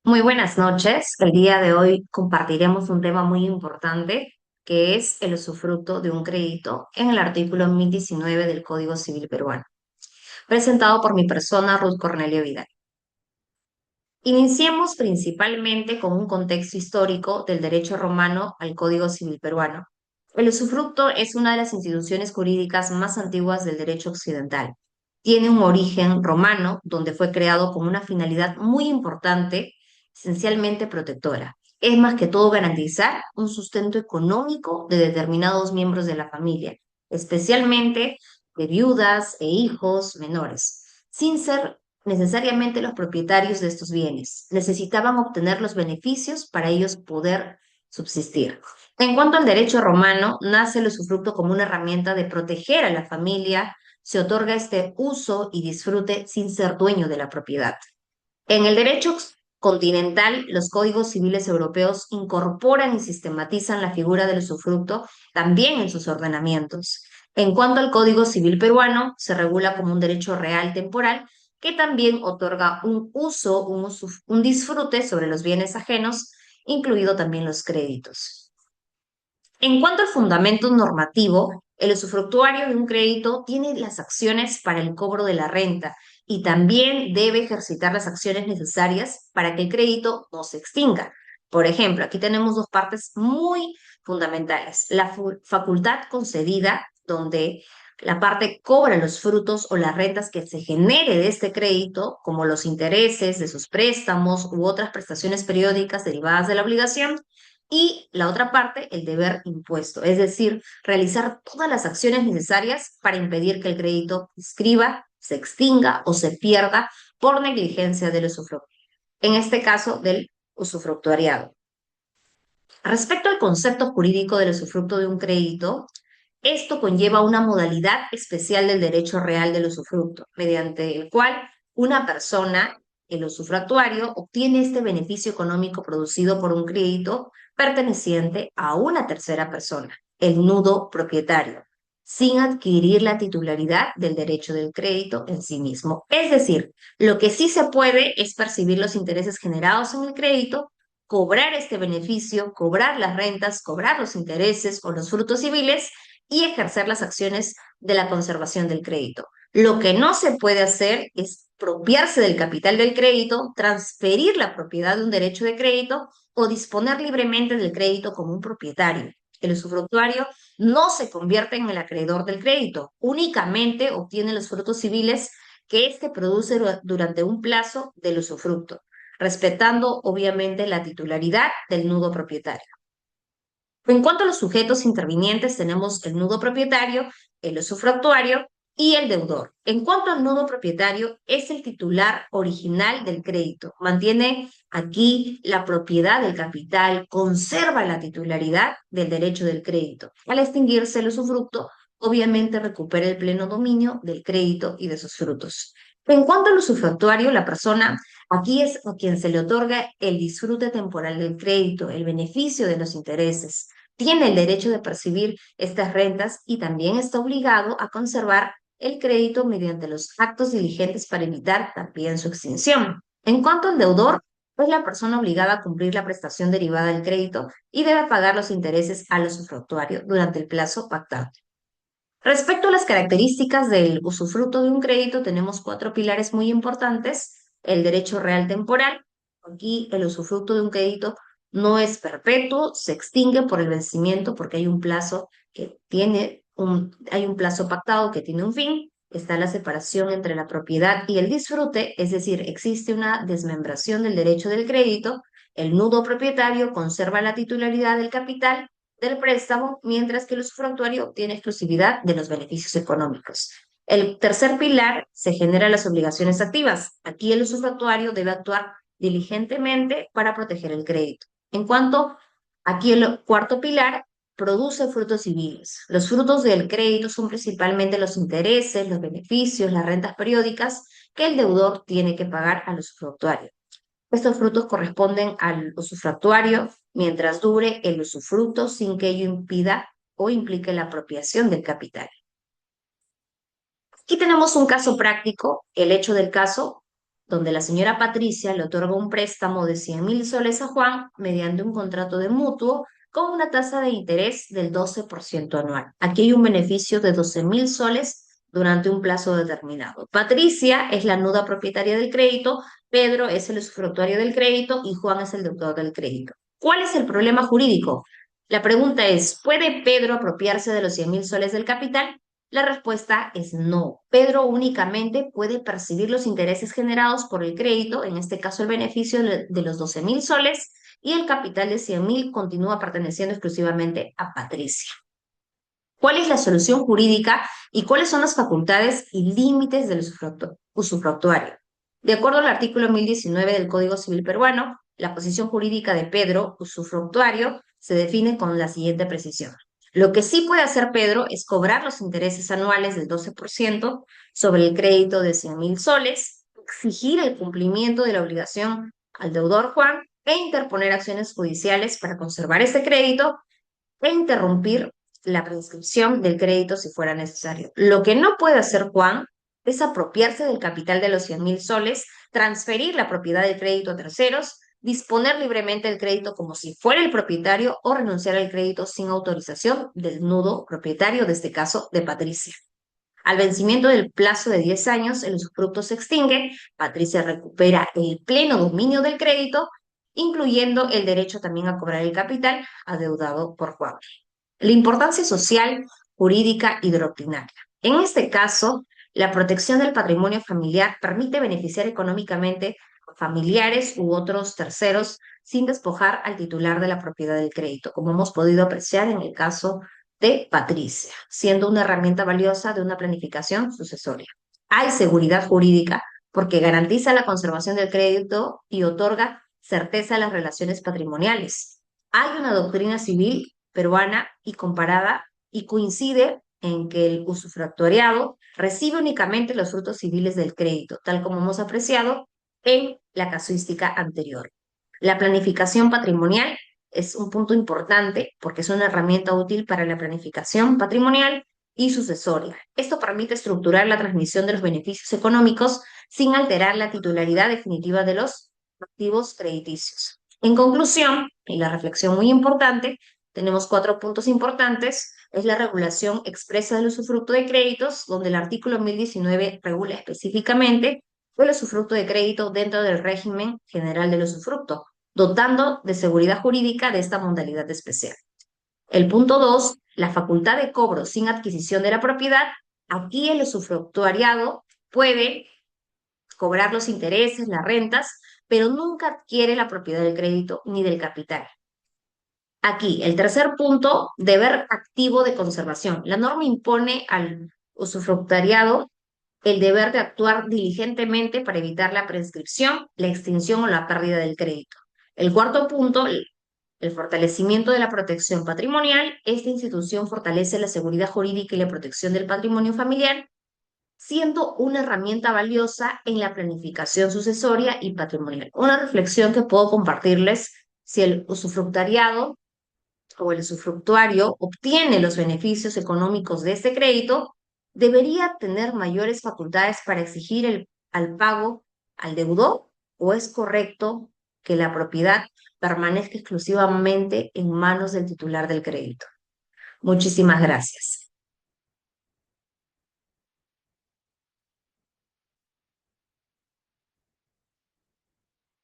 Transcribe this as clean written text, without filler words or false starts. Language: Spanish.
Muy buenas noches. El día de hoy compartiremos un tema muy importante que es el usufructo de un crédito en el artículo 1019 del Código Civil peruano, presentado por mi persona, Ruth Cornelio Vidal. Iniciemos principalmente con un contexto histórico del derecho romano al Código Civil peruano. El usufructo es una de las instituciones jurídicas más antiguas del derecho occidental. Tiene un origen romano, donde fue creado con una finalidad muy importante, esencialmente protectora. Es más que todo garantizar un sustento económico de determinados miembros de la familia, especialmente de viudas e hijos menores, sin ser necesariamente los propietarios de estos bienes. Necesitaban obtener los beneficios para ellos poder subsistir. En cuanto al derecho romano, nace el usufructo como una herramienta de proteger a la familia, se otorga este uso y disfrute sin ser dueño de la propiedad. En el derecho continental, los códigos civiles europeos incorporan y sistematizan la figura del usufructo también en sus ordenamientos. En cuanto al Código Civil peruano, se regula como un derecho real temporal que también otorga un uso, un disfrute sobre los bienes ajenos, incluido también los créditos. En cuanto al fundamento normativo, el usufructuario de un crédito tiene las acciones para el cobro de la renta y también debe ejercitar las acciones necesarias para que el crédito no se extinga. Por ejemplo, aquí tenemos dos partes muy fundamentales. La facultad concedida, donde la parte cobra los frutos o las rentas que se genere de este crédito, como los intereses de sus préstamos u otras prestaciones periódicas derivadas de la obligación, y la otra parte, el deber impuesto, es decir, realizar todas las acciones necesarias para impedir que el crédito inscriba, se extinga o se pierda por negligencia del usufructo, en este caso del usufructuariado. Respecto al concepto jurídico del usufructo de un crédito, esto conlleva una modalidad especial del derecho real del usufructo, mediante el cual una persona, el usufructuario, obtiene este beneficio económico producido por un crédito perteneciente a una tercera persona, el nudo propietario, sin adquirir la titularidad del derecho del crédito en sí mismo. Es decir, lo que sí se puede es percibir los intereses generados en el crédito, cobrar este beneficio, cobrar las rentas, cobrar los intereses o los frutos civiles y ejercer las acciones de la conservación del crédito. Lo que no se puede hacer es apropiarse del capital del crédito, transferir la propiedad de un derecho de crédito o disponer libremente del crédito como un propietario. El usufructuario no se convierte en el acreedor del crédito, únicamente obtiene los frutos civiles que éste produce durante un plazo del usufructo, respetando obviamente la titularidad del nudo propietario. En cuanto a los sujetos intervinientes, tenemos el nudo propietario, el usufructuario y el deudor. En cuanto al nudo propietario, es el titular original del crédito. Mantiene aquí la propiedad del capital, conserva la titularidad del derecho del crédito. Al extinguirse el usufructo, obviamente recupera el pleno dominio del crédito y de sus frutos. En cuanto al usufructuario, la persona aquí es a quien se le otorga el disfrute temporal del crédito, el beneficio de los intereses. Tiene el derecho de percibir estas rentas y también está obligado a conservar el crédito mediante los actos diligentes para evitar también su extinción. En cuanto al deudor, es la persona obligada a cumplir la prestación derivada del crédito y debe pagar los intereses al usufructuario durante el plazo pactado. Respecto a las características del usufructo de un crédito, tenemos cuatro pilares muy importantes. El derecho real temporal. Aquí el usufructo de un crédito no es perpetuo, se extingue por el vencimiento porque hay un plazo hay un plazo pactado que tiene un fin. Está la separación entre la propiedad y el disfrute, es decir, existe una desmembración del derecho del crédito. El nudo propietario conserva la titularidad del capital del préstamo, mientras que el usufructuario obtiene exclusividad de los beneficios económicos. El tercer pilar se generan las obligaciones activas. Aquí el usufructuario debe actuar diligentemente para proteger el crédito. En cuanto aquí el cuarto pilar produce frutos civiles. Los frutos del crédito son principalmente los intereses, los beneficios, las rentas periódicas que el deudor tiene que pagar al usufructuario. Estos frutos corresponden al usufructuario mientras dure el usufructo sin que ello impida o implique la apropiación del capital. Aquí tenemos un caso práctico, el hecho del caso. donde la señora Patricia le otorga un préstamo de 100.000 soles a Juan mediante un contrato de mutuo con una tasa de interés del 12% anual. Aquí hay un beneficio de 12.000 soles durante un plazo determinado. Patricia es la nuda propietaria del crédito, Pedro es el usufructuario del crédito y Juan es el deudor del crédito. ¿Cuál es el problema jurídico? La pregunta es, ¿puede Pedro apropiarse de los 100.000 soles del capital? La respuesta es no. Pedro únicamente puede percibir los intereses generados por el crédito, en este caso el beneficio de los 12.000 soles, y el capital de 100.000 continúa perteneciendo exclusivamente a Patricia. ¿Cuál es la solución jurídica y cuáles son las facultades y límites del usufructuario? De acuerdo al artículo 1019 del Código Civil peruano, la posición jurídica de Pedro, usufructuario, se define con la siguiente precisión. Lo que sí puede hacer Pedro es cobrar los intereses anuales del 12% sobre el crédito de 100.000 soles, exigir el cumplimiento de la obligación al deudor Juan e interponer acciones judiciales para conservar este crédito e interrumpir la prescripción del crédito si fuera necesario. Lo que no puede hacer Juan es apropiarse del capital de los 100.000 soles, transferir la propiedad del crédito a terceros, disponer libremente el crédito como si fuera el propietario o renunciar al crédito sin autorización del nudo propietario, de este caso de Patricia. Al vencimiento del plazo de 10 años, el usufructo se extingue, Patricia recupera el pleno dominio del crédito, incluyendo el derecho también a cobrar el capital adeudado por Juan. La importancia social, jurídica y doctrinaria. En este caso, la protección del patrimonio familiar permite beneficiar económicamente a familiares u otros terceros sin despojar al titular de la propiedad del crédito, como hemos podido apreciar en el caso de Patricia, siendo una herramienta valiosa de una planificación sucesoria. Hay seguridad jurídica porque garantiza la conservación del crédito y otorga certeza a las relaciones patrimoniales. Hay una doctrina civil peruana y comparada y coincide en que el usufructuariado recibe únicamente los frutos civiles del crédito, tal como hemos apreciado en la casuística anterior. La planificación patrimonial es un punto importante porque es una herramienta útil para la planificación patrimonial y sucesoria. Esto permite estructurar la transmisión de los beneficios económicos sin alterar la titularidad definitiva de los activos crediticios. En conclusión, y la reflexión muy importante, tenemos 4 puntos importantes. Es la regulación expresa del usufructo de créditos, donde el artículo 1019 regula específicamente el usufructo de crédito dentro del régimen general del usufructo, dotando de seguridad jurídica de esta modalidad especial. El punto 2, la facultad de cobro sin adquisición de la propiedad. Aquí el usufructuariado puede cobrar los intereses, las rentas, pero nunca adquiere la propiedad del crédito ni del capital. Aquí, el tercer punto, deber activo de conservación. La norma impone al usufructariado el deber de actuar diligentemente para evitar la prescripción, la extinción o la pérdida del crédito. El cuarto punto, el fortalecimiento de la protección patrimonial. Esta institución fortalece la seguridad jurídica y la protección del patrimonio familiar, siendo una herramienta valiosa en la planificación sucesoria y patrimonial. Una reflexión que puedo compartirles: si el usufructariado o el usufructuario obtiene los beneficios económicos de este crédito, debería tener mayores facultades para exigir al pago al deudor, o es correcto que la propiedad permanezca exclusivamente en manos del titular del crédito. Muchísimas gracias.